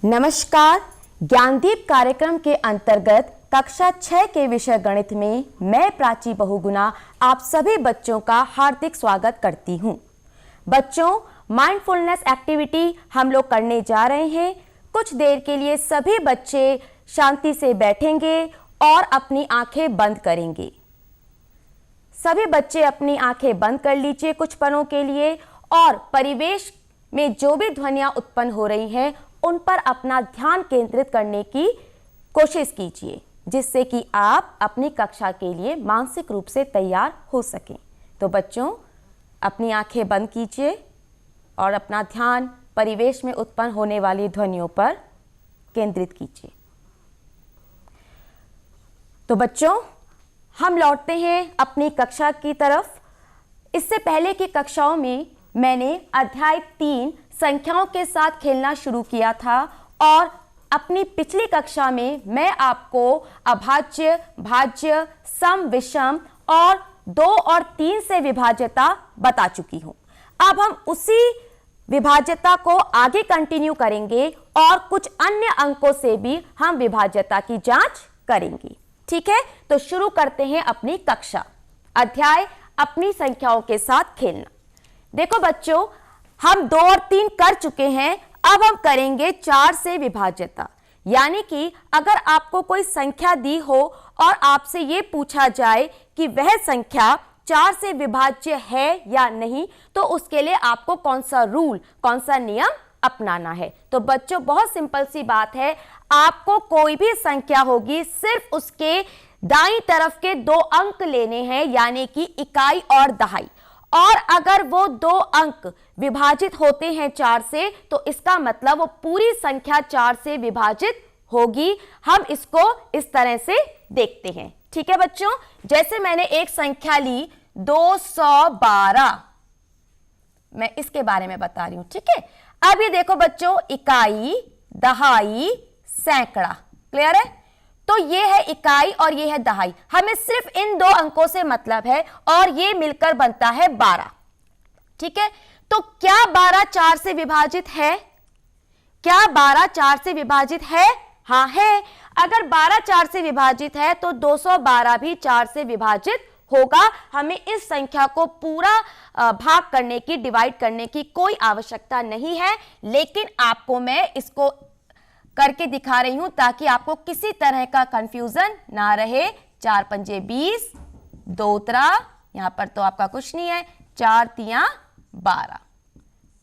नमस्कार। ज्ञानदीप कार्यक्रम के अंतर्गत कक्षा 6 के विषय गणित में मैं प्राची बहुगुणा आप सभी बच्चों का हार्दिक स्वागत करती हूं। बच्चों, माइंडफुलनेस एक्टिविटी हम लोग करने जा रहे हैं। कुछ देर के लिए सभी बच्चे शांति से बैठेंगे और अपनी आंखें बंद करेंगे। सभी बच्चे अपनी आंखें बंद कर लीजिए कुछ पलों के लिए और परिवेश में जो भी ध्वनियां उत्पन्न हो रही हैं उन पर अपना ध्यान केंद्रित करने की कोशिश कीजिए, जिससे कि आप अपनी कक्षा के लिए मानसिक रूप से तैयार हो सकें। तो बच्चों, अपनी आंखें बंद कीजिए और अपना ध्यान परिवेश में उत्पन्न होने वाली ध्वनियों पर केंद्रित कीजिए। तो बच्चों, हम लौटते हैं अपनी कक्षा की तरफ। इससे पहले की कक्षाओं में मैंने अध्याय 3 संख्याओं के साथ खेलना शुरू किया था और अपनी पिछली कक्षा में मैं आपको अभाज्य, भाज्य, सम, विषम और 2 और 3 से विभाज्यता बता चुकी हूं। अब हम उसी विभाज्यता को आगे कंटिन्यू करेंगे और कुछ अन्य अंकों से भी हम विभाज्यता की जांच करेंगे। ठीक है, तो शुरू करते हैं अपनी कक्षा। अध्याय अपनी संख्याओं के साथ खेलना। देखो बच्चों, हम 2 और 3 कर चुके हैं। अब हम करेंगे 4 से विभाज्यता। यानी कि अगर आपको कोई संख्या दी हो और आपसे यह पूछा जाए कि वह संख्या 4 से विभाज्य है या नहीं, तो उसके लिए आपको कौन सा रूल, कौन सा नियम अपनाना है। तो बच्चों, बहुत सिंपल सी बात है। आपको कोई भी संख्या होगी, सिर्फ उसके दाईं तरफ के 2 अंक लेने हैं, यानी कि इकाई और दहाई। और अगर वो 2 अंक विभाजित होते हैं 4 से, तो इसका मतलब वो पूरी संख्या 4 से विभाजित होगी। हम इसको इस तरह से देखते हैं। ठीक है बच्चों, जैसे मैंने एक संख्या ली 212, मैं इसके बारे में बता रही हूं। ठीक है, अब ये देखो बच्चों, इकाई, दहाई, सैकड़ा। क्लियर है? तो ये है इकाई और ये है दहाई। हमें सिर्फ इन 2 अंकों से मतलब है और ये मिलकर बनता है 12। ठीक है, तो क्या 12 4 से विभाजित है? क्या 12 4 से विभाजित है? हाँ है। अगर 12 4 से विभाजित है तो 212 भी 4 से विभाजित होगा। हमें इस संख्या को पूरा भाग करने की, डिवाइड करने की कोई आवश्यकता नहीं है, लेकिन आपको मैं इसको करके दिखा रही हूं ताकि आपको किसी तरह का कंफ्यूजन ना रहे। 4 पंजे 20, 2 उतरा, यहां पर तो आपका कुछ नहीं है, 4 तियां 12।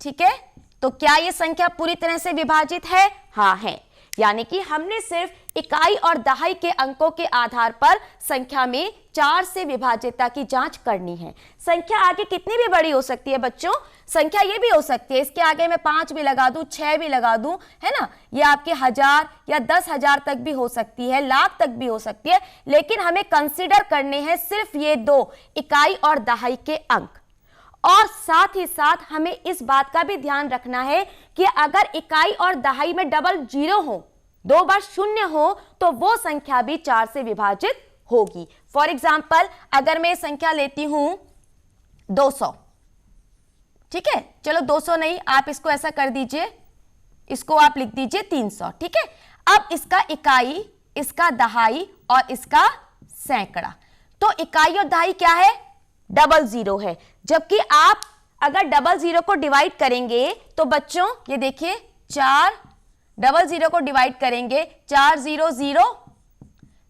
ठीक है, तो क्या यह संख्या पूरी तरह से विभाजित है? हाँ है। यानी कि हमने सिर्फ इकाई और दहाई के अंकों के आधार पर संख्या में 4 से विभाज्यता की जांच करनी है। संख्या आगे कितनी भी बड़ी हो सकती है बच्चों। संख्या ये भी हो सकती है, इसके आगे मैं 5 भी लगा दूं, 6 भी लगा दूं, है ना। ये आपके 1000 या 10,000 तक भी हो सकती है, लाख तक भी हो सकती है, लेकिन हमें कंसीडर करने हैं सिर्फ ये 2 इकाई और दहाई के अंक। और साथ ही साथ हमें इस बात का भी ध्यान रखना है कि अगर इकाई और दहाई में डबल 0 हो, 2 बार 0 हो, तो वो संख्या भी 4 से विभाजित होगी। फॉर एग्जाम्पल, अगर मैं संख्या लेती हूं 200, ठीक है, चलो 200 नहीं, आप इसको ऐसा कर दीजिए, इसको आप लिख दीजिए 300। ठीक है, अब इसका इकाई, इसका दहाई और इसका सैकड़ा। तो इकाई और दहाई क्या है? डबल 0 है। जबकि आप अगर डबल 0 को डिवाइड करेंगे तो बच्चों ये देखिए, 4 डबल 0 को डिवाइड करेंगे, 4 0 0,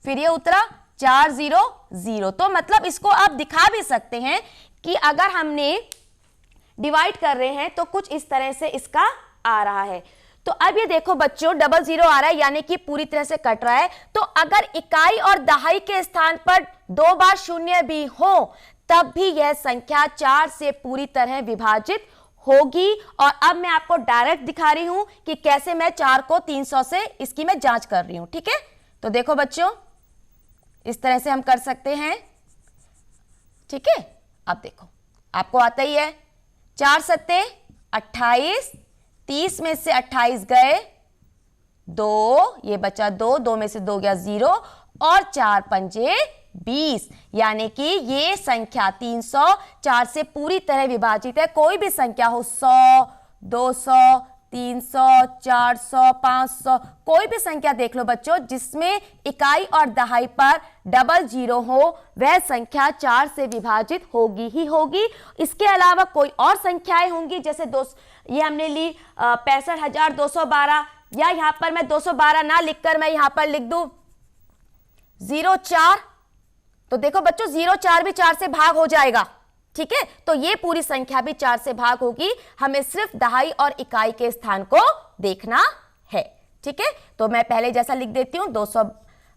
फिर ये उतरा 4 0 0। तो मतलब इसको आप दिखा भी सकते हैं कि अगर हमने डिवाइड कर रहे हैं तो कुछ इस तरह से इसका आ रहा है। तो अब ये देखो बच्चों, डबल 0 आ रहा है, यानी कि पूरी तरह से कट रहा है। तो अगर इकाई और दहाई के स्थान पर 2 बार 0 भी हो, तब भी यह संख्या 4 से पूरी तरह विभाजित होगी। और अब मैं आपको डायरेक्ट दिखा रही हूं कि कैसे मैं 4 को 300 से इसकी मैं जांच कर रही हूं। ठीक है, तो देखो बच्चों, इस तरह से हम कर सकते हैं। ठीक है, अब देखो, आपको आता ही है, 4 सत्ते 28, 30 में से 28 गए 2, ये बचा 2, 2 में से 2 गया 0, और 4 पंजे 20, यानी कि ये संख्या 300 4 से पूरी तरह विभाजित है। कोई भी संख्या हो, 100, 200, 300, 400, 500, कोई भी संख्या देख लो बच्चों जिसमें इकाई और दहाई पर डबल जीरो हो, वह संख्या 4 से विभाजित होगी ही होगी। इसके अलावा कोई और संख्याएं होंगी, जैसे ये हमने ली 65,212, या यहां पर मैं 212 ना लिखकर मैं यहां पर लिख दूं 04, तो देखो बच्चों 04 भी 4 से भाग हो जाएगा। ठीक है, तो ये पूरी संख्या भी 4 से भाग होगी। हमें सिर्फ दहाई और इकाई के स्थान को देखना है। ठीक है, तो मैं पहले जैसा लिख देती हूं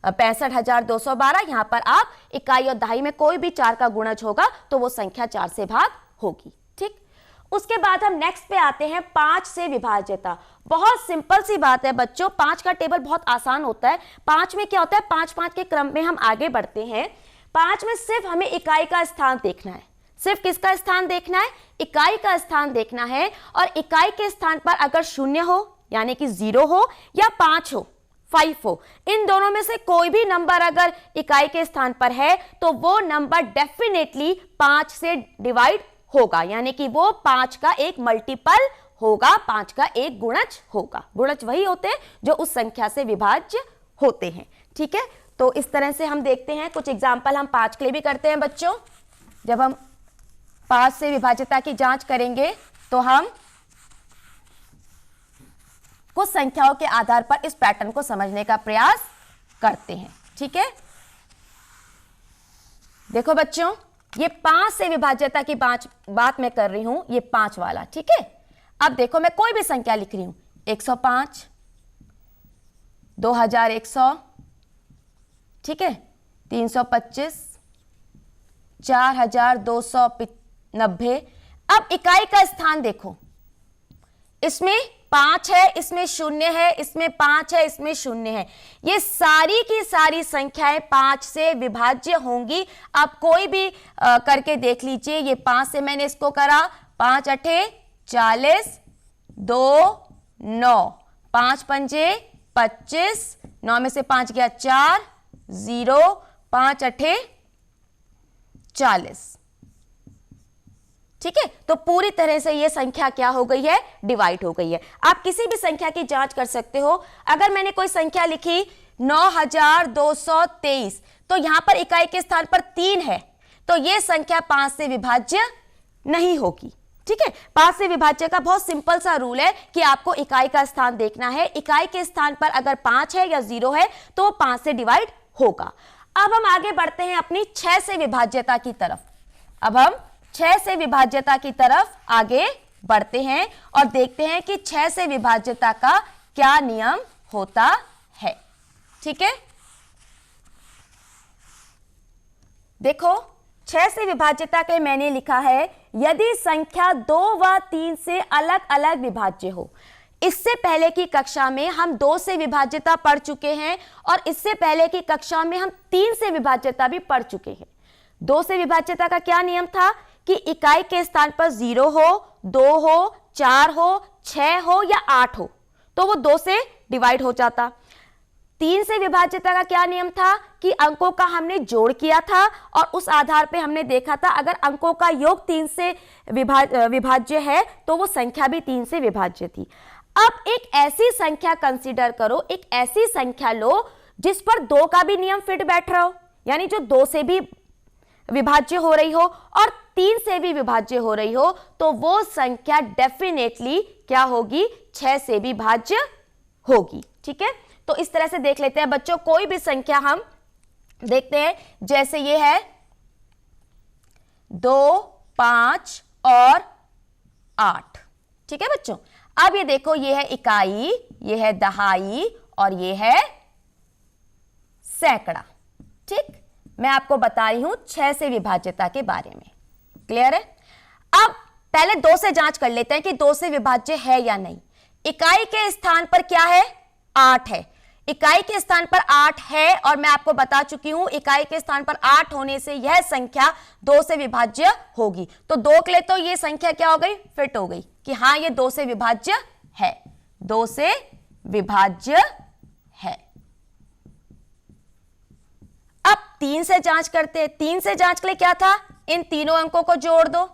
65,212, यहां पर आप इकाई और दहाई में कोई भी 4 का गुणज होगा तो वो संख्या 4 से भाग होगी। ठीक, उसके बाद हम नेक्स्ट पे आते हैं 5 से विभाज्यता। बहुत सिंपल सी बात है बच्चों, 5 का टेबल बहुत आसान होता है। 5 में क्या होता है, 5-5 के क्रम में हम आगे बढ़ते हैं। 5 में सिर्फ हमें इकाई का स्थान देखना है। सिर्फ किसका स्थान देखना है, इकाई का स्थान देखना है। और इकाई के स्थान पर अगर 0 हो यानी कि 0 हो, या 5 हो, 5 हो, इन दोनों में से कोई भी नंबर अगर इकाई के स्थान पर है तो वो नंबर डेफिनेटली 5 से डिवाइड होगा, यानी कि वो 5 का एक मल्टीपल होगा, 5 का एक गुणज होगा। गुणज वही होते हैं जो उस संख्या से विभाज्य होते हैं। ठीक है, तो इस तरह से हम देखते हैं कुछ एग्जाम्पल हम 5 के लिए भी करते हैं बच्चों। जब हम 5 से विभाज्यता की जांच करेंगे तो हम कुछ संख्याओं के आधार पर इस पैटर्न को समझने का प्रयास करते हैं। ठीक है, देखो बच्चों, ये 5 से विभाज्यता की बात मैं कर रही हूं, ये 5 वाला। ठीक है, अब देखो मैं कोई भी संख्या लिख रही हूं, 105, 2100, ठीक है, 325, 4290। अब इकाई का स्थान देखो, इसमें 5 है, इसमें 0 है, इसमें 5 है, इसमें 0 है। ये सारी की सारी संख्याएं 5 से विभाज्य होंगी। आप कोई भी करके देख लीजिए। ये 5 से मैंने इसको करा, 5 अठे 40, 2 9, 5 पंजे 25, 9 में से 5 गया 4, 0, 5 अठे 40। ठीक है, तो पूरी तरह से ये संख्या क्या हो गई है, डिवाइड हो गई है। आप किसी भी संख्या की जांच कर सकते हो। अगर मैंने कोई संख्या लिखी 9223, तो यहां पर इकाई के स्थान पर 3 है, तो ये संख्या 5 से विभाज्य नहीं होगी। ठीक है, 5 से विभाज्य का बहुत सिंपल सा रूल है कि आपको इकाई का स्थान देखना है। इकाई के स्थान पर अगर 5 है या 0 है तो वो 5 से डिवाइड होगा। अब हम आगे बढ़ते हैं अपनी 6 से विभाज्यता की तरफ। अब हम 6 से विभाज्यता की तरफ आगे बढ़ते हैं और देखते हैं कि 6 से विभाज्यता का क्या नियम होता है। ठीक है, देखो 6 से विभाज्यता के मैंने लिखा है, यदि संख्या 2 व 3 से अलग अलग विभाज्य हो। इससे पहले की कक्षा में हम 2 से विभाज्यता पढ़ चुके हैं और इससे पहले की कक्षा में हम 3 से विभाज्यता भी पढ़ चुके हैं। 2 से विभाज्यता का क्या नियम था कि इकाई के स्थान पर 0 हो, 2 हो, 4 हो, 6 हो या 8 हो तो वो 2 से डिवाइड हो जाता। 3 से विभाज्यता का क्या नियम था कि अंकों का हमने जोड़ किया था और उस आधार पे हमने देखा था अगर अंकों का योग 3 से विभाज्य है तो वो संख्या भी 3 से विभाज्य थी। अब एक ऐसी संख्या कंसीडर करो, एक ऐसी संख्या लो जिस पर 2 का भी नियम फिट बैठ रहा हो, यानी जो 2 से भी विभाज्य हो रही हो और 3 से भी विभाज्य हो रही हो, तो वो संख्या डेफिनेटली क्या होगी, 6 से भी भाज्य होगी। ठीक है, तो इस तरह से देख लेते हैं बच्चों। कोई भी संख्या हम देखते हैं, जैसे ये है 2, 5 और 8। ठीक है बच्चों, अब ये देखो, ये है इकाई, ये है दहाई और ये है सैकड़ा। ठीक, मैं आपको बता रही हूं 6 से विभाज्यता के बारे में। क्लियर है? अब पहले 2 से जांच कर लेते हैं कि 2 से विभाज्य है या नहीं। इकाई के स्थान पर क्या है, 8 है। इकाई के स्थान पर 8 है और मैं आपको बता चुकी हूं इकाई के स्थान पर 8 होने से यह संख्या 2 से विभाज्य होगी। तो 2 के लिए तो यह संख्या क्या हो गई, फिट हो गई कि हां ये 2 से विभाज्य है, 2 से विभाज्य है। अब 3 से जांच करते हैं। 3 से जांच के लिए क्या था, इन तीनों अंकों को जोड़ दो,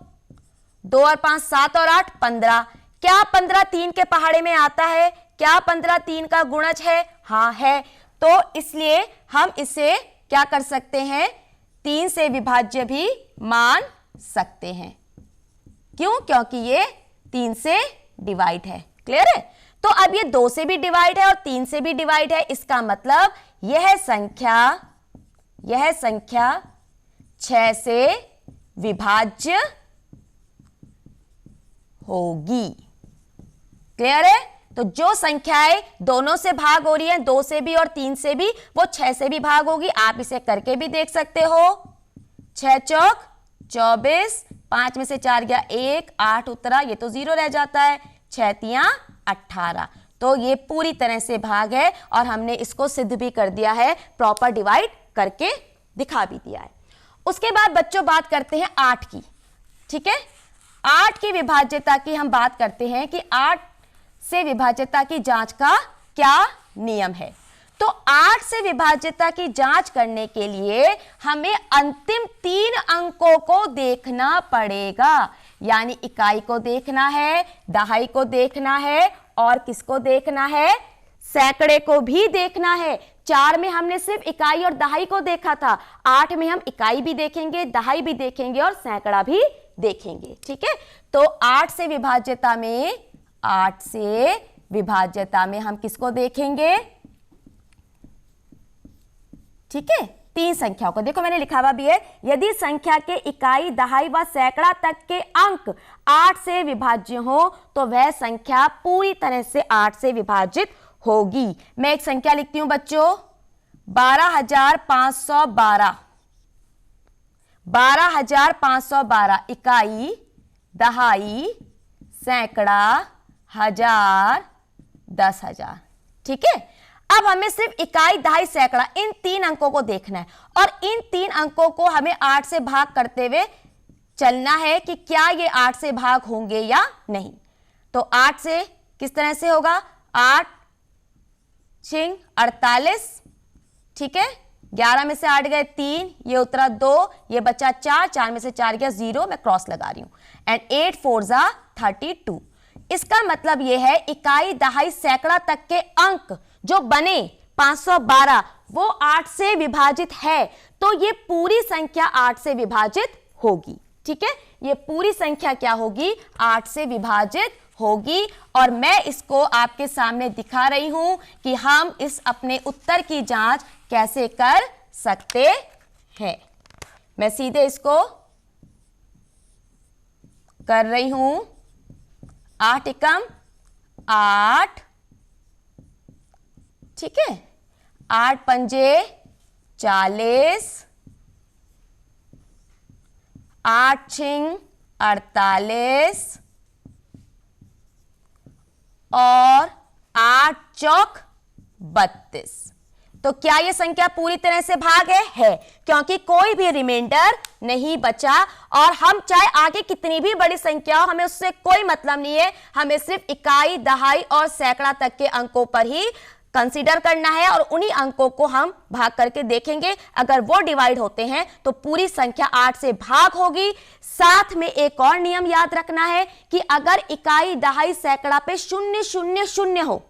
2 और 5 7 और 8 15। क्या 15 3 के पहाड़े में आता है? क्या 15 3 का गुणज है? हाँ है। तो इसलिए हम इसे क्या कर सकते हैं? 3 से विभाज्य भी मान सकते हैं। क्यों? क्योंकि ये 3 से डिवाइड है। क्लियर है? तो अब ये 2 से भी डिवाइड है और 3 से भी डिवाइड है। इसका मतलब यह संख्या 6 से विभाज्य होगी। क्लियर है? तो जो संख्याएं दोनों से भाग हो रही है, 2 से भी और 3 से भी, वो 6 से भी भाग होगी। आप इसे करके भी देख सकते हो। 6 चौक 24, 5 में से 4 गया 1, 8 उतरा, ये तो 0 रह जाता है। 6 तियां 18। तो ये पूरी तरह से भाग है और हमने इसको सिद्ध भी कर दिया है, प्रॉपर डिवाइड करके दिखा भी दिया है। उसके बाद बच्चों बात करते हैं 8 की। ठीक है, 8 की विभाज्यता की हम बात करते हैं कि 8 से विभाज्यता की जांच का क्या नियम है। तो 8 से विभाज्यता की जांच करने के लिए हमें अंतिम 3 अंकों को देखना पड़ेगा। यानी इकाई को देखना है, दहाई को देखना है और किसको देखना है? सैकड़े को भी देखना है। 4 में हमने सिर्फ इकाई और दहाई को देखा था, 8 में हम इकाई भी देखेंगे, दहाई भी देखेंगे और सैकड़ा भी देखेंगे। ठीक है, तो 8 से विभाज्यता में हम किसको देखेंगे? ठीक है, 3 संख्याओं को। देखो मैंने लिखा हुआ भी है, यदि संख्या के इकाई, दहाई व सैकड़ा तक के अंक 8 से विभाज्य हो तो वह संख्या पूरी तरह से 8 से विभाजित होगी। मैं एक संख्या लिखती हूं बच्चों, 12,512। 12,512 इकाई, दहाई, सैकड़ा, हजार, 10,000। ठीक है, अब हमें सिर्फ इकाई, दहाई, सैकड़ा इन 3 अंकों को देखना है और इन 3 अंकों को हमें 8 से भाग करते हुए चलना है कि क्या ये 8 से भाग होंगे या नहीं। तो 8 से किस तरह से होगा? 8 छिंग 48। ठीक है, 11 में से 8 गए 3, ये उतरा 2, ये बचा 4, 4 में से 4 गया 0, मैं क्रॉस लगा रही हूं। एंड 8 4 जा 32। इसका मतलब यह है इकाई, दहाई, सैकड़ा तक के अंक जो बने 512 वो 8 से विभाजित है, तो ये पूरी संख्या 8 से विभाजित होगी। ठीक है, ये पूरी संख्या क्या होगी? 8 से विभाजित होगी। और मैं इसको आपके सामने दिखा रही हूं कि हम इस अपने उत्तर की जांच कैसे कर सकते हैं। मैं सीधे इसको कर रही हूं। 8 एकम 8, ठीक है, 8 पंजे 40, 8 छिंग 48 और 8 चौक 32। तो क्या यह संख्या पूरी तरह से भाग है? क्योंकि कोई भी रिमाइंडर नहीं बचा और हम चाहे आगे कितनी भी बड़ी संख्या हो, हमें उससे कोई मतलब नहीं है। हमें सिर्फ इकाई, दहाई और सैकड़ा तक के अंकों पर ही कंसीडर करना है और उन्हीं अंकों को हम भाग करके देखेंगे। अगर वो डिवाइड होते हैं तो पूरी संख्या 8 से भाग होगी। साथ में एक और नियम याद रखना है कि अगर इकाई, दहाई, सैकड़ा पे 0 0 0 हो,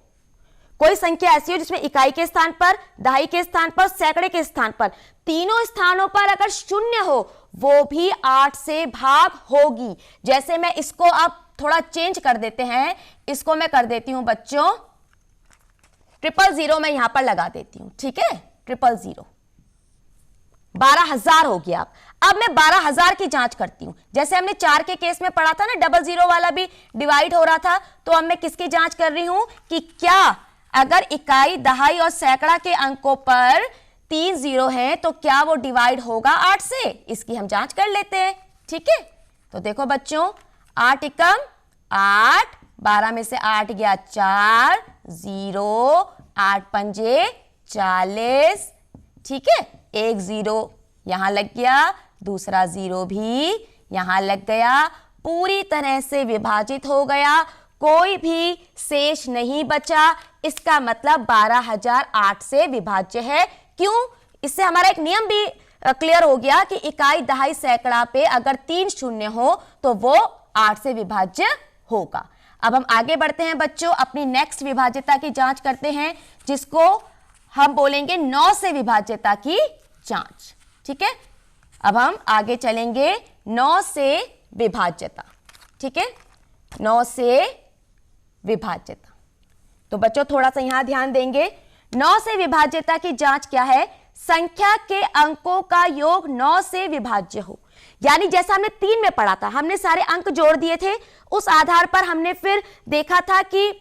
कोई संख्या ऐसी हो जिसमें इकाई के स्थान पर, दहाई के स्थान पर, सैकड़े के स्थान पर, तीनों स्थानों पर अगर 0 हो, वो भी 8 से भाग होगी। जैसे मैं इसको अब थोड़ा चेंज कर देते हैं, इसको मैं कर देती हूं बच्चों 000 मैं यहां पर लगा देती हूं। ठीक है, 000 12,000 हो गया। अब मैं 12,000 की जांच करती हूं। जैसे हमने 4 के केस में पढ़ा था ना, 00 वाला भी डिवाइड हो रहा था, तो अब मैं किसकी जांच कर रही हूं कि क्या अगर इकाई, दहाई और सैकड़ा के अंकों पर 3 0 हैं तो क्या वो डिवाइड होगा 8 से? इसकी हम जांच कर लेते हैं। ठीक है, तो देखो बच्चों, 8 एकम 8, 12 में से 8 गया 4, 0, 8 पंजे 40। ठीक है, एक 0 यहां लग गया, दूसरा 0 भी यहां लग गया, पूरी तरह से विभाजित हो गया, कोई भी शेष नहीं बचा। इसका मतलब 12,008 से विभाज्य है। क्यों? इससे हमारा एक नियम भी क्लियर हो गया कि इकाई, दहाई, सैकड़ा पे अगर 3 0 हो तो वो 8 से विभाज्य होगा। अब हम आगे बढ़ते हैं बच्चों, अपनी नेक्स्ट विभाज्यता की जांच करते हैं, जिसको हम बोलेंगे 9 से विभाज्यता की जांच। ठीक है, अब हम आगे चलेंगे 9 से विभाज्यता। ठीक है, 9 से विभाज्यता। तो बच्चों थोड़ा सा यहां ध्यान देंगे, 9 से विभाज्यता की जांच क्या है? संख्या के अंकों का योग 9 से विभाज्य हो। यानी जैसा हमने 3 में पढ़ा था, हमने सारे अंक जोड़ दिए थे, उस आधार पर हमने फिर देखा था कि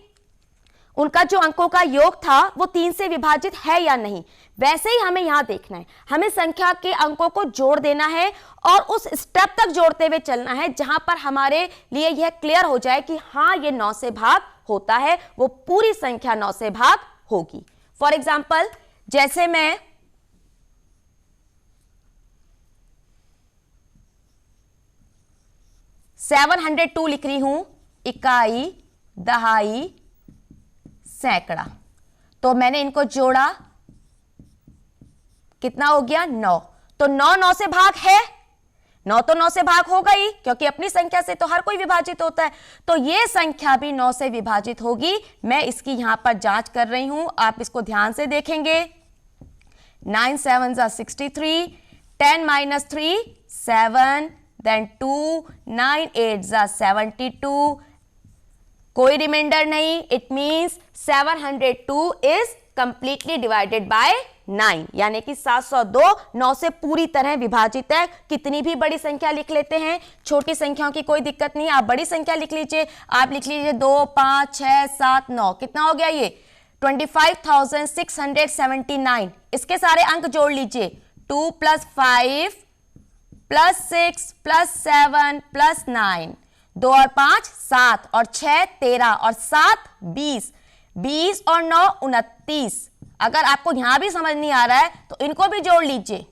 उनका जो अंकों का योग था वो 3 से विभाजित है या नहीं। वैसे ही हमें यहां देखना है, हमें संख्या के अंकों को जोड़ देना है और उस स्टेप तक जोड़ते हुए चलना है जहां पर हमारे लिए यह क्लियर हो जाए कि हाँ ये 9 से भाग होता है, वो पूरी संख्या 9 से भाग होगी। फॉर एग्जाम्पल, जैसे मैं 702 लिख रही हूं, इकाई, दहाई, सैकड़ा, तो मैंने इनको जोड़ा, कितना हो गया? 9। तो 9 9 से भाग है, 9 तो 9 से भाग होगा ही, क्योंकि अपनी संख्या से तो हर कोई विभाजित होता है। तो ये संख्या भी 9 से विभाजित होगी। मैं इसकी यहां पर जांच कर रही हूं, आप इसको ध्यान से देखेंगे। 9 7 63, 10 - 3 7, then 2, 9 8 72, कोई रिमाइंडर नहीं, it means 702 is completely divided by 9, यानी कि 702 9 से पूरी तरह विभाजित है। कितनी भी बड़ी संख्या लिख लेते हैं, छोटी संख्याओं की कोई दिक्कत नहीं, आप बड़ी संख्या लिख लीजिए, आप लिख लीजिए 2 5 6 7 9, कितना हो गया ये? 25,679। इसके सारे अंक जोड़ लीजिए, 2 + 5 + 6 + 7 + 9, 2 और 5 7 और 6 13 और 7 20, 20 और 9 29। अगर आपको यहां भी समझ नहीं आ रहा है तो इनको भी जोड़ लीजिए,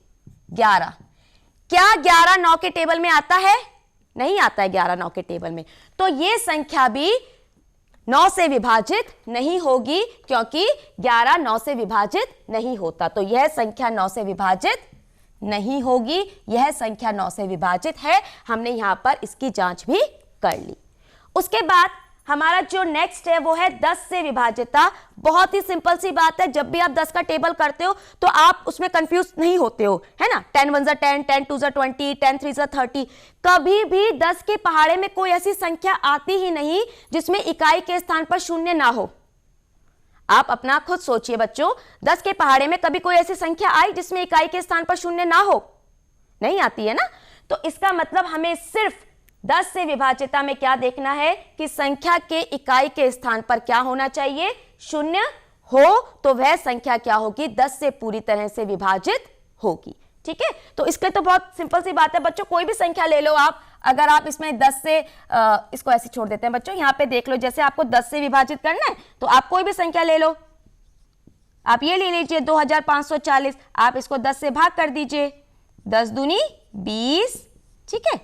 11। क्या 11 9 के टेबल में आता है? नहीं आता है 11 9 के टेबल में। तो ये संख्या भी 9 से विभाजित नहीं होगी, क्योंकि 11 9 से विभाजित नहीं होता। तो यह संख्या 9 से विभाजित नहीं होगी, यह संख्या 9 से विभाजित है। हमने यहां पर इसकी जांच भी कर ली। उसके बाद हमारा जो नेक्स्ट है वो है 10 से विभाज्यता। बहुत ही सिंपल सी बात है, जब भी आप 10 का टेबल करते हो तो आप उसमें कंफ्यूज नहीं होते हो, है ना। 10 1 10, 10 2 20, 10 3 30। कभी भी 10 के पहाड़े में कोई ऐसी संख्या आती ही नहीं जिसमें इकाई के स्थान पर शून्य ना हो। आप अपना खुद सोचिए बच्चों, 10 के पहाड़े में कभी कोई ऐसी संख्या आई जिसमें इकाई के स्थान पर शून्य ना हो? नहीं आती है ना। तो इसका मतलब हमें सिर्फ 10 से विभाज्यता में क्या देखना है कि संख्या के इकाई के स्थान पर क्या होना चाहिए? शून्य हो। तो वह संख्या क्या होगी? 10 से पूरी तरह से विभाजित होगी। ठीक है, तो इसके तो बहुत सिंपल सी बात है बच्चों, कोई भी संख्या ले लो आप। अगर आप इसमें 10 से इसको ऐसे छोड़ देते हैं बच्चों, यहां पे देख लो, जैसे आपको 10 से विभाजित करना है तो आप कोई भी संख्या ले लो। आप ये ले लीजिए 2540, आप इसको 10 से भाग कर दीजिए, 10 दूनी 20, ठीक है,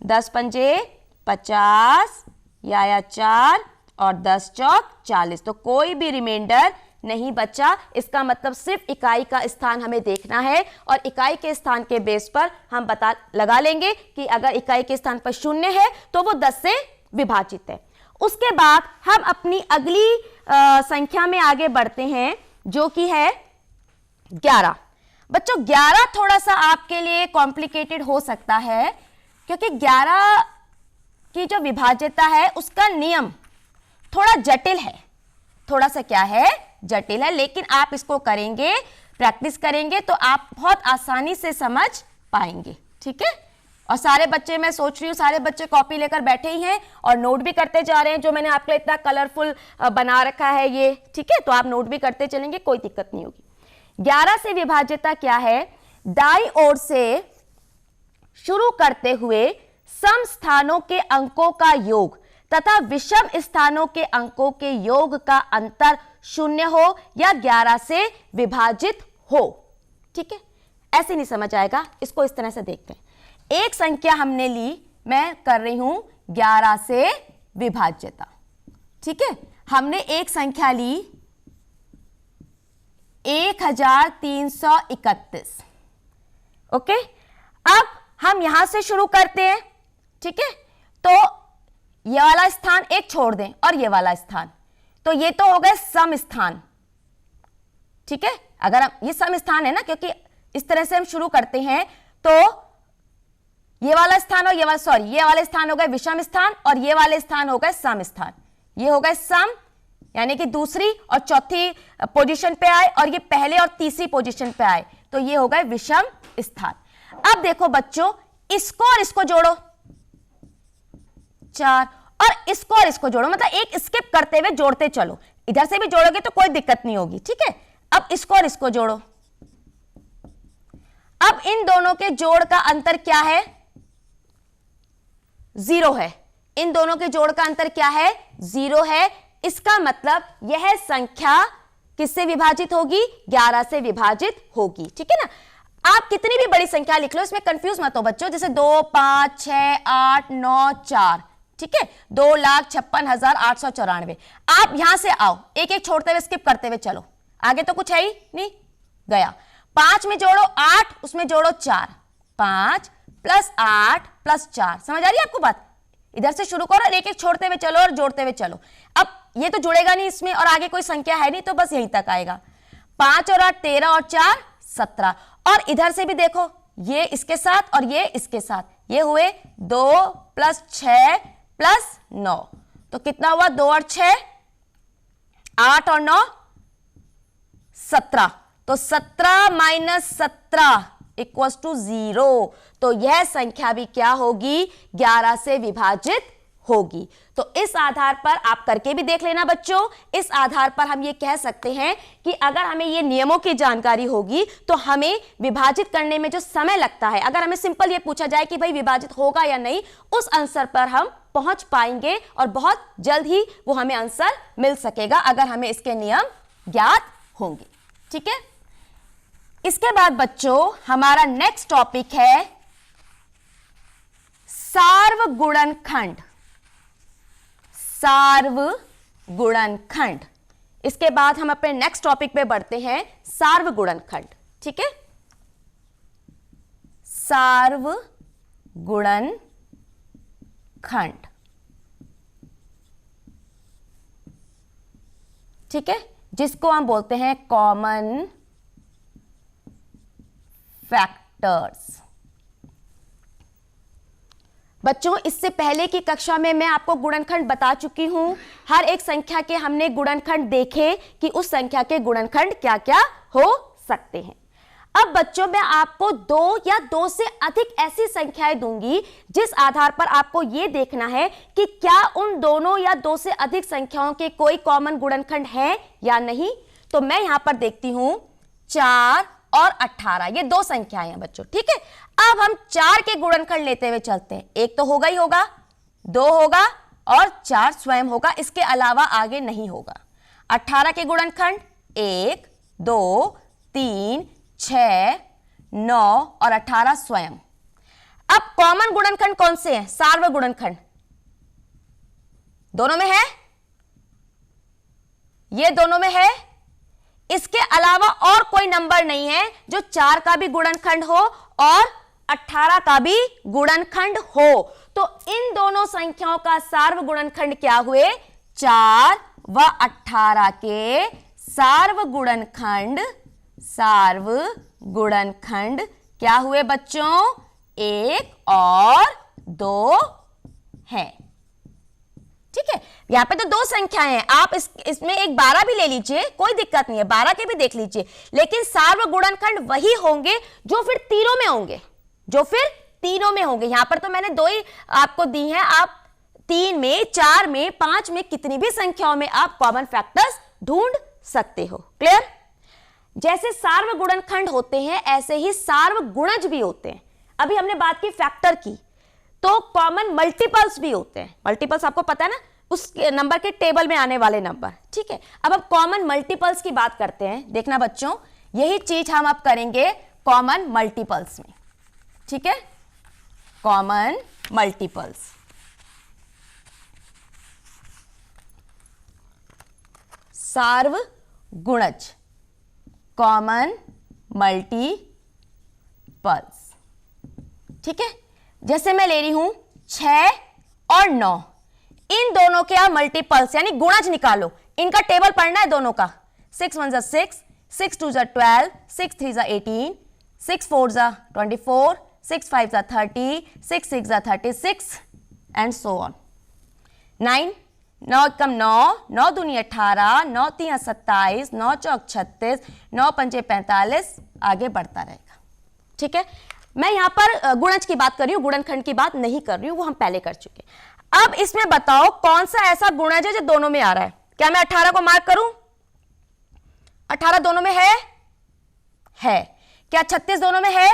10 पंजे 50 या 4 और 10 चौक 40। तो कोई भी रिमाइंडर नहीं बचा। इसका मतलब सिर्फ इकाई का स्थान हमें देखना है और इकाई के स्थान के बेस पर हम पता लगा लेंगे कि अगर इकाई के स्थान पर शून्य है तो वो 10 से विभाजित है। उसके बाद हम अपनी अगली संख्या में आगे बढ़ते हैं, जो कि है 11। बच्चों 11 थोड़ा सा आपके लिए कॉम्प्लिकेटेड हो सकता है, क्योंकि 11 की जो विभाज्यता है उसका नियम थोड़ा जटिल है। थोड़ा सा क्या है? जटिल है। लेकिन आप इसको करेंगे, प्रैक्टिस करेंगे तो आप बहुत आसानी से समझ पाएंगे। ठीक है, और सारे बच्चे, मैं सोच रही हूँ सारे बच्चे कॉपी लेकर बैठे ही हैं और नोट भी करते जा रहे हैं, जो मैंने आपके लिए इतना कलरफुल बना रखा है ये। ठीक है, तो आप नोट भी करते चलेंगे, कोई दिक्कत नहीं होगी। 11 से विभाज्यता क्या है? दाईं ओर से शुरू करते हुए सम स्थानों के अंकों का योग तथा विषम स्थानों के अंकों के योग का अंतर शून्य हो या 11 से विभाजित हो। ठीक है, ऐसे नहीं समझ आएगा, इसको इस तरह से देखते हैं। एक संख्या हमने ली, मैं कर रही हूं 11 से विभाज्यता। ठीक है, हमने एक संख्या ली 1331। ओके, अब हम यहां से शुरू करते हैं। ठीक है, तो ये वाला स्थान एक छोड़ दें और ये वाला स्थान, तो ये तो हो गए सम स्थान। ठीक है, अगर हम ये सम स्थान है ना, क्योंकि इस तरह से हम शुरू करते हैं, तो ये वाला स्थान और ये वाले स्थान हो गए विषम स्थान और ये वाले स्थान हो गए सम स्थान। ये हो गए सम, यानी कि दूसरी और चौथी पोजीशन पे आए और ये पहले और तीसरी पोजीशन पे आए, तो ये हो गए विषम स्थान। अब देखो बच्चों, इसको और इसको जोड़ो 4 और इसको और इसको जोड़ो, मतलब एक स्किप करते हुए जोड़ते चलो, इधर से भी जोड़ोगे तो कोई दिक्कत नहीं होगी। ठीक है, अब इसको और इसको जोड़ो। अब इन दोनों के जोड़ का अंतर क्या है? 0 है। इन दोनों के जोड़ का अंतर क्या है? 0 है। इसका मतलब यह संख्या किससे विभाजित होगी? 11 से विभाजित होगी। ठीक है ना, आप कितनी भी बड़ी संख्या लिख लो, इसमें कंफ्यूज मत हो बच्चों, जैसे 2, 5, 6, 8, 9, 4, ठीक है, 2,56,894। आप यहां से आओ, एक एक छोड़ते हुए स्किप करते हुए चलो, आगे तो कुछ है ही नहीं, गया। 5 में जोड़ो 8, उसमें जोड़ो 4, 5 + 8 + 4। समझ आ रही है आपको बात? इधर से शुरू करो और एक एक छोड़ते हुए चलो और जोड़ते हुए चलो। अब ये तो जुड़ेगा नहीं इसमें और आगे कोई संख्या है नहीं, तो बस यहीं तक आएगा। 5 और 8 13 और 4 17। और इधर से भी देखो, ये इसके साथ और ये इसके साथ, ये हुए 2 + 6 + 9, तो कितना हुआ? 2 और 6 8 और 9 17, तो 17 - 17 = 0। तो यह संख्या भी क्या होगी? 11 से विभाजित होगी। तो इस आधार पर आप करके भी देख लेना बच्चों। इस आधार पर हम ये कह सकते हैं कि अगर हमें ये नियमों की जानकारी होगी तो हमें विभाजित करने में जो समय लगता है, अगर हमें सिंपल ये पूछा जाए कि भाई विभाजित होगा या नहीं, उस आंसर पर हम पहुंच पाएंगे और बहुत जल्द ही वो हमें आंसर मिल सकेगा अगर हमें इसके नियम ज्ञात होंगे। ठीक है, इसके बाद बच्चों हमारा नेक्स्ट टॉपिक है सार्वगुणनखंड। सार्वगुणनखंड। इसके बाद हम अपने नेक्स्ट टॉपिक पे बढ़ते हैं, सार्वगुणनखंड। ठीक है, सार्वगुणनखंड। ठीक है, जिसको हम बोलते हैं कॉमन फैक्टर्स। बच्चों इससे पहले की कक्षा में मैं आपको गुणनखंड बता चुकी हूं। हर एक संख्या के हमने गुणनखंड देखे कि उस संख्या के गुणनखंड क्या क्या हो सकते हैं। अब बच्चों मैं आपको 2 या 2 से अधिक ऐसी संख्याएं दूंगी जिस आधार पर आपको यह देखना है कि क्या उन दोनों या 2 से अधिक संख्याओं के कोई कॉमन गुणनखंड है या नहीं। तो मैं यहां पर देखती हूं 4 और 18, ये 2 संख्याएं हैं बच्चों। ठीक है, अब हम 4 के गुणनखंड लेते हुए चलते हैं। एक तो होगा ही होगा, 2 होगा और 4 स्वयं होगा, इसके अलावा आगे नहीं होगा। 18 के गुणनखंड 1 2 3 6 9 और 18 स्वयं। अब कॉमन गुणनखंड कौन से हैं? सार्वगुणनखंड दोनों में है, ये दोनों में है, इसके अलावा और कोई नंबर नहीं है जो 4 का भी गुणनखंड हो और 18 का भी गुणनखंड हो। तो इन दोनों संख्याओं का सार्वगुणनखंड क्या हुए? 4 व 18 के सार्वगुणनखंड क्या हुए बच्चों? 1 और 2 है। ठीक है, यहां पे तो 2 संख्याएं हैं, आप इसमें एक 12 भी ले लीजिए, कोई दिक्कत नहीं है, 12 के भी देख लीजिए, लेकिन सार्वगुणनखंड वही होंगे जो फिर तीनों में होंगे, यहां पर तो मैंने 2 ही आपको दी हैं, आप 3 में 4 में 5 में कितनी भी संख्याओं में आप कॉमन फैक्टर्स ढूंढ सकते हो। क्लियर? जैसे सार्वगुणनखंड होते हैं ऐसे ही सार्वगुणज भी होते हैं। अभी हमने बात की फैक्टर की, तो कॉमन मल्टीपल्स भी होते हैं। मल्टीपल्स आपको पता है ना, उस नंबर के टेबल में आने वाले नंबर। ठीक है, अब हम कॉमन मल्टीपल्स की बात करते हैं। देखना बच्चों, यही चीज हम अब करेंगे कॉमन मल्टीपल्स में। ठीक है, कॉमन मल्टीपल्स। सार्वगुणज, कॉमन मल्टीपल्स। ठीक है, जैसे मैं ले रही हूं 6 और 9, इन दोनों के आप मल्टीपल्स यानी गुणज निकालो, इनका टेबल पढ़ना है दोनों का। 6 1 जा 6, 6 2 जा 12, 6 3 जा 18, 6 4 जा 24, 6 5 जा 30, 6 6 जा 36 एंड सो ऑन। 9 9 कम 9, 9 दूनी 18, 9 तीन 27, 9 चौक 36, 9 पंजे 45, आगे बढ़ता रहेगा। ठीक है, मैं यहां पर गुणज की बात कर रही हूं, गुणनखंड की बात नहीं कर रही हूं, वो हम पहले कर चुके। अब इसमें बताओ कौन सा ऐसा गुणज है जो दोनों में आ रहा है। क्या मैं 18 को मार्क करूं? 18 दोनों में है? क्या 36 दोनों में है?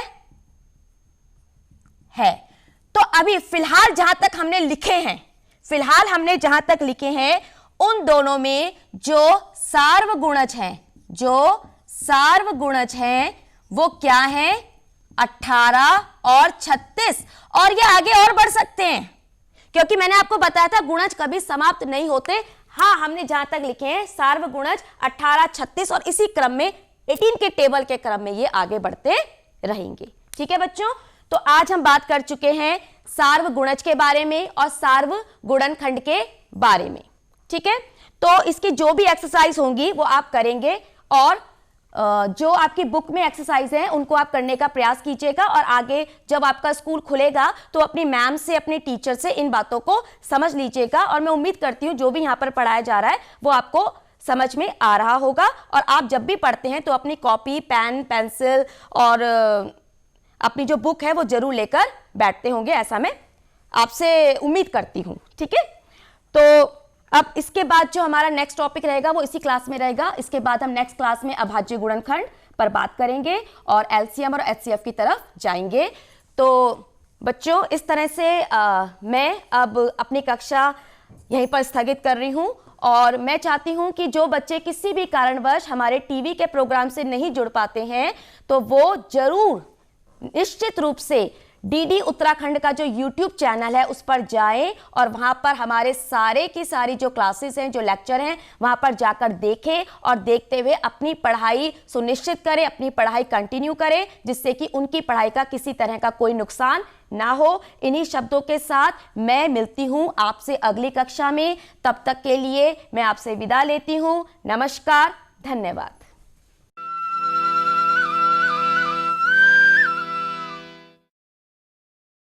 तो अभी फिलहाल जहां तक हमने लिखे हैं, फिलहाल हमने जहां तक लिखे हैं उन दोनों में जो सार्वगुणज हैं वो क्या है? 18 और 36। और ये आगे और बढ़ सकते हैं क्योंकि मैंने आपको बताया था गुणज कभी समाप्त नहीं होते। हाँ, हमने जहां तक लिखे हैं सार्वगुणज 18 36 और इसी क्रम में 18 के टेबल के क्रम में ये आगे बढ़ते रहेंगे। ठीक है बच्चों, तो आज हम बात कर चुके हैं सार्वगुणज के बारे में और सार्वगुणनखंड के बारे में। ठीक है, तो इसकी जो भी एक्सरसाइज होंगी वो आप करेंगे और जो आपकी बुक में एक्सरसाइज है उनको आप करने का प्रयास कीजिएगा और आगे जब आपका स्कूल खुलेगा तो अपनी मैम से, अपने टीचर से इन बातों को समझ लीजिएगा। और मैं उम्मीद करती हूँ जो भी यहाँ पर पढ़ाया जा रहा है वो आपको समझ में आ रहा होगा और आप जब भी पढ़ते हैं तो अपनी कॉपी, पेन, पेंसिल और अपनी जो बुक है वो जरूर लेकर बैठते होंगे, ऐसा मैं आपसे उम्मीद करती हूँ। ठीक है, तो अब इसके बाद जो हमारा नेक्स्ट टॉपिक रहेगा वो इसी क्लास में रहेगा। इसके बाद हम नेक्स्ट क्लास में अभाज्य गुणनखंड पर बात करेंगे और एलसीएम और एचसीएफ की तरफ जाएंगे। तो बच्चों, इस तरह से मैं अब अपनी कक्षा यहीं पर स्थगित कर रही हूं और मैं चाहती हूं कि जो बच्चे किसी भी कारणवश हमारे टीवी के प्रोग्राम से नहीं जुड़ पाते हैं तो वो जरूर निश्चित रूप से डीडी उत्तराखंड का जो यूट्यूब चैनल है उस पर जाएं और वहां पर हमारे सारे की सारी जो क्लासेस हैं, जो लेक्चर हैं, वहां पर जाकर देखें और देखते हुए अपनी पढ़ाई सुनिश्चित करें, अपनी पढ़ाई कंटिन्यू करें जिससे कि उनकी पढ़ाई का किसी तरह का कोई नुकसान ना हो। इन्हीं शब्दों के साथ मैं मिलती हूं आपसे अगली कक्षा में। तब तक के लिए मैं आपसे विदा लेती हूं। नमस्कार, धन्यवाद।